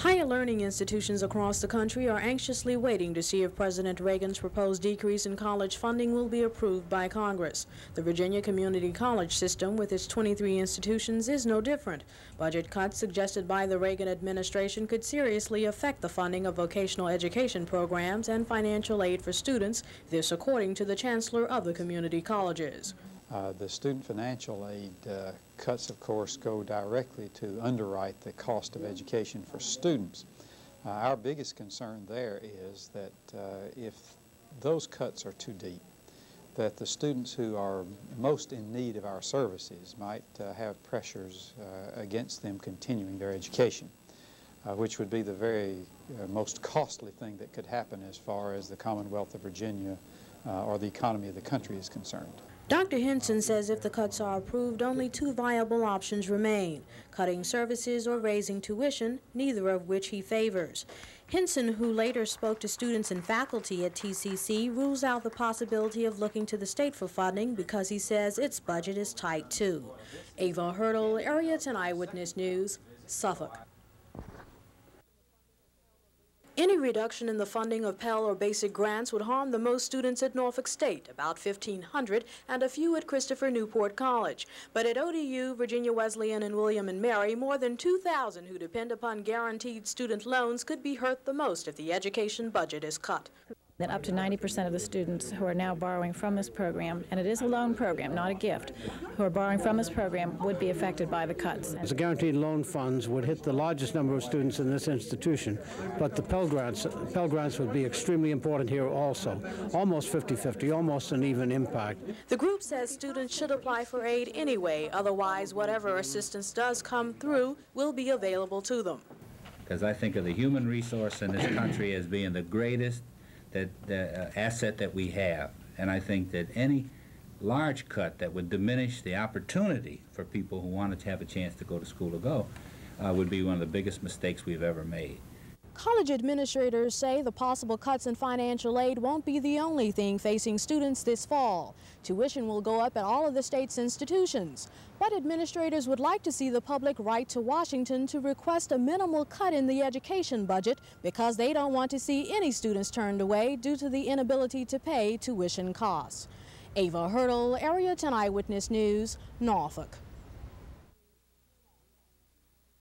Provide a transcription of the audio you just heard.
Higher learning institutions across the country are anxiously waiting to see if President Reagan's proposed decrease in college funding will be approved by Congress. The Virginia Community College system, with its 23 institutions, is no different. Budget cuts suggested by the Reagan administration could seriously affect the funding of vocational education programs and financial aid for students, this according to the chancellor of the community colleges. The student financial aid cuts, of course, go directly to underwrite the cost of education for students. Our biggest concern there is that if those cuts are too deep, that the students who are most in need of our services might have pressures against them continuing their education, which would be the very most costly thing that could happen as far as the Commonwealth of Virginia or the economy of the country is concerned. Dr. Henson says if the cuts are approved, only two viable options remain: cutting services or raising tuition, neither of which he favors. Henson, who later spoke to students and faculty at TCC, rules out the possibility of looking to the state for funding because he says its budget is tight too. Ava Hurdle, Area 10 Eyewitness News, Suffolk. Any reduction in the funding of Pell or basic grants would harm the most students at Norfolk State, about 1,500, and a few at Christopher Newport College. But at ODU, Virginia Wesleyan, and William and Mary, more than 2,000 who depend upon guaranteed student loans could be hurt the most if the education budget is cut. That up to 90% of the students who are now borrowing from this program, and it is a loan program, not a gift, who are borrowing from this program would be affected by the cuts. The guaranteed loan funds would hit the largest number of students in this institution, but the Pell Grants would be extremely important here also, almost 50-50, almost an even impact. The group says students should apply for aid anyway, otherwise whatever assistance does come through will be available to them. Because I think of the human resource in this country as being the greatest asset that we have, and I think that any large cut that would diminish the opportunity for people who wanted to have a chance to go to school would be one of the biggest mistakes we've ever made. College administrators say the possible cuts in financial aid won't be the only thing facing students this fall. Tuition will go up at all of the state's institutions. But administrators would like to see the public write to Washington to request a minimal cut in the education budget because they don't want to see any students turned away due to the inability to pay tuition costs. Ava Hurdle, Area 10 Eyewitness News, Norfolk.